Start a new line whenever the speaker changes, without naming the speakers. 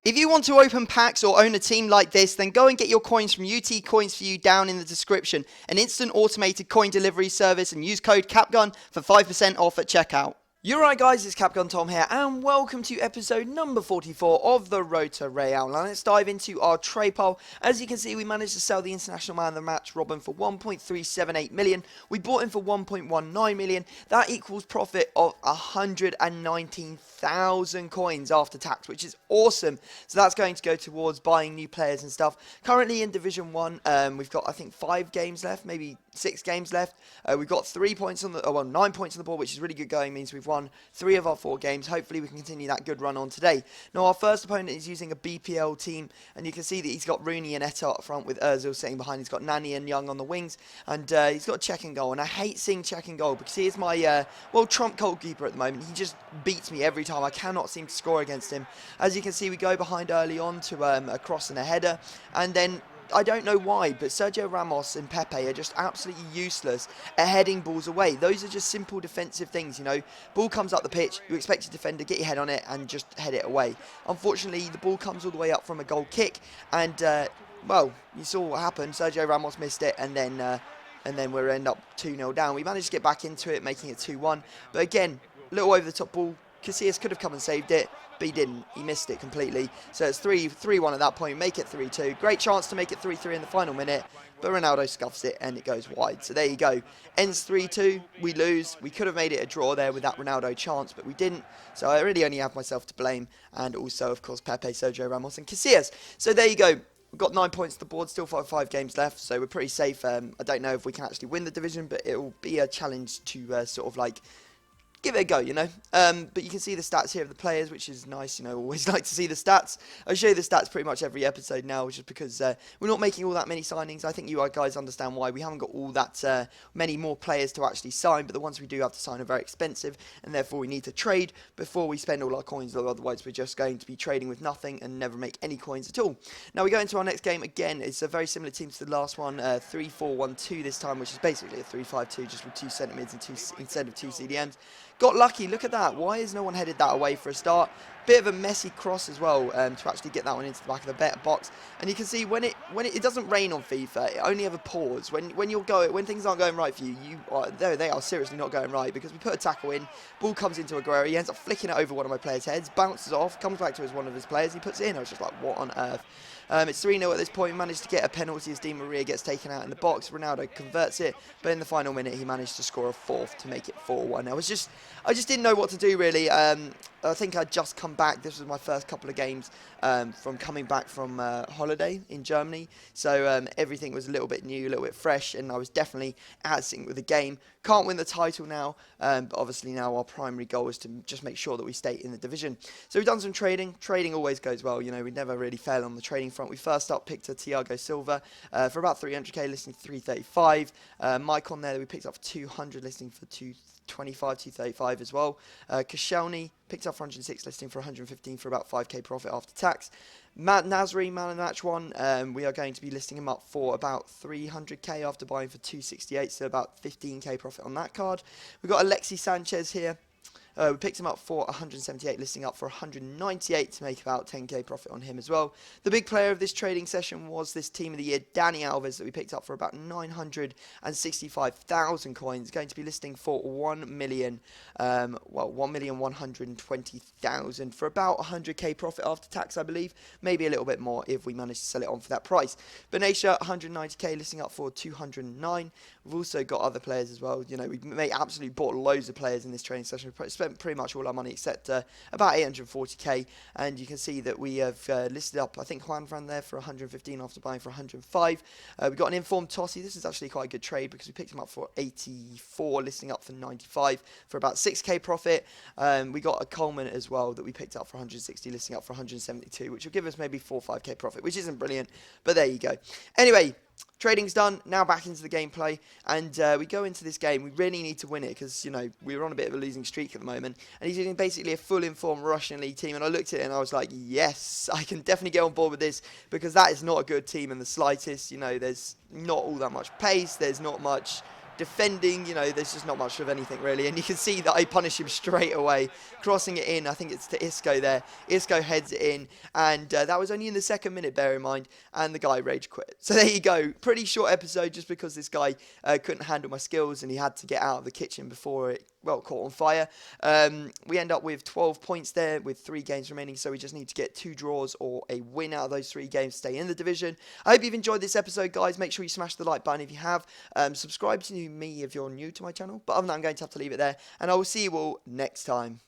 If you want to open packs or own a team like this, then go and get your coins from UT Coins for You down in the description, an instant automated coin delivery service, and use code CAPGUN for 5% off at checkout. You're right, guys, it's Capgun Tom here, and welcome to episode number 44 of the Road to Real. Now let's dive into our trade pile. As you can see, we managed to sell the international man of the match, Robin, for 1.378 million. We bought him for 1.19 million. That equals profit of 119,000 coins after tax, which is awesome. So that's going to go towards buying new players and stuff. Currently in Division 1, we've got, I think, 5 games left, maybe 6 games left. We've got 9 points on the board, which is really good going. Means we've won 3 of our 4 games. Hopefully we can continue that good run on today. Now our first opponent is using a BPL team, and you can see that he's got Rooney and Eto'o up front with Ozil sitting behind. He's got Nani and Young on the wings, and he's got check and goal. And I hate seeing check and goal because he is my trump goalkeeper at the moment. He just beats me every time. I cannot seem to score against him. As you can see, we go behind early on to a cross and a header, and then I don't know why, but Sergio Ramos and Pepe are just absolutely useless at heading balls away. Those are just simple defensive things, you know. Ball comes up the pitch, you expect your defender to get your head on it and just head it away. Unfortunately, the ball comes all the way up from a goal kick, and, well, you saw what happened. Sergio Ramos missed it, and then we'll end up 2-0 down. We managed to get back into it, making it 2-1. But again, little over-the-top ball. Casillas could have come and saved it, but he didn't. He missed it completely. So it's 3-1 at that point. Make it 3-2. Great chance to make it 3-3 in the final minute, but Ronaldo scuffs it and it goes wide. So there you go. Ends 3-2. We lose. We could have made it a draw there with that Ronaldo chance, but we didn't. So I really only have myself to blame, and also, of course, Pepe, Sergio Ramos, and Casillas. So there you go. We've got 9 points to the board, still 5 games left, so we're pretty safe. I don't know if we can actually win the division, but it will be a challenge to sort of like give it a go, you know. But you can see the stats here of the players, which is nice, you know. Always like to see the stats. I show you the stats pretty much every episode now, just because we're not making all that many signings. I think you guys understand why. We haven't got all that many more players to actually sign, but the ones we do have to sign are very expensive, and therefore we need to trade before we spend all our coins, otherwise we're just going to be trading with nothing and never make any coins at all. Now we go into our next game. Again, it's a very similar team to the last one, 3-4-1-2 this time, which is basically a 3-5-2, just with 2 centre mids and instead of 2 CDMs. Got lucky, look at that. Why has no one headed that away for a start? Bit of a messy cross as well to actually get that one into the back of the better box. And you can see when it doesn't rain on FIFA, it only ever pours. When things aren't going right for you, they are seriously not going right, because we put a tackle in, ball comes into Aguero, he ends up flicking it over one of my players' heads, bounces off, comes back to one of his players, he puts it in. I was just like, what on earth? It's 3-0 at this point. We managed to get a penalty as Di Maria gets taken out in the box. Ronaldo converts it, but in the final minute he managed to score a 4th to make it 4-1. I just didn't know what to do really. I think I'd just come back. This was my first couple of games from coming back from holiday in Germany, so everything was a little bit new, a little bit fresh, and I was definitely out of sync with the game. Can't win the title now, but obviously now our primary goal is to just make sure that we stay in the division. So we've done some trading. Trading always goes well, you know. We never really fail on the trading front. We first up picked a Thiago Silva for about 300k, listing for 335. Mike on there that we picked up for 200, listing for 225, 235 as well. Koscielny picked up for 106, listing for 115 for about 5k profit after tax. Nasri, man of the match one, we are going to be listing him up for about 300k after buying for 268, so about 15k profit on that card. We've got Alexis Sanchez here. We picked him up for 178, listing up for 198 to make about 10k profit on him as well. The big player of this trading session was this team of the year, Dani Alves, that we picked up for about 965,000 coins. Going to be listing for 1,120,000 for about 100k profit after tax, I believe. Maybe a little bit more if we manage to sell it on for that price. Benatia, 190k, listing up for 209. We've also got other players as well. You know, we absolutely bought loads of players in this trading session. We spent pretty much all our money except about 840k, and you can see that we have listed up, I think, Juan Fran there for 115 after buying for 105. We got an informed Tossi. This is actually quite a good trade because we picked him up for 84, listing up for 95 for about 6k profit. We got a Coleman as well that we picked up for 160, listing up for 172, which will give us maybe 4 or 5k profit, which isn't brilliant, but there you go. Anyway, trading's done, now back into the gameplay, and we go into this game. We really need to win it because, you know, we're on a bit of a losing streak at the moment, and he's using basically a full informed Russian league team, and I looked at it and I was like, yes, I can definitely get on board with this, because that is not a good team in the slightest. You know, there's not all that much pace, there's not much defending, you know, there's just not much of anything really. And you can see that I punish him straight away, crossing it in. I think it's to Isco there. Isco heads it in, and that was only in the 2nd minute, bear in mind, and the guy rage quit. So there you go. Pretty short episode just because this guy couldn't handle my skills and he had to get out of the kitchen before it, well, caught on fire. We end up with 12 points there with 3 games remaining, so we just need to get 2 draws or a win out of those 3 games to stay in the division. I hope you've enjoyed this episode, guys. Make sure you smash the like button if you have. Subscribe to me if you're new to my channel. But other than that, I'm going to have to leave it there, and I will see you all next time.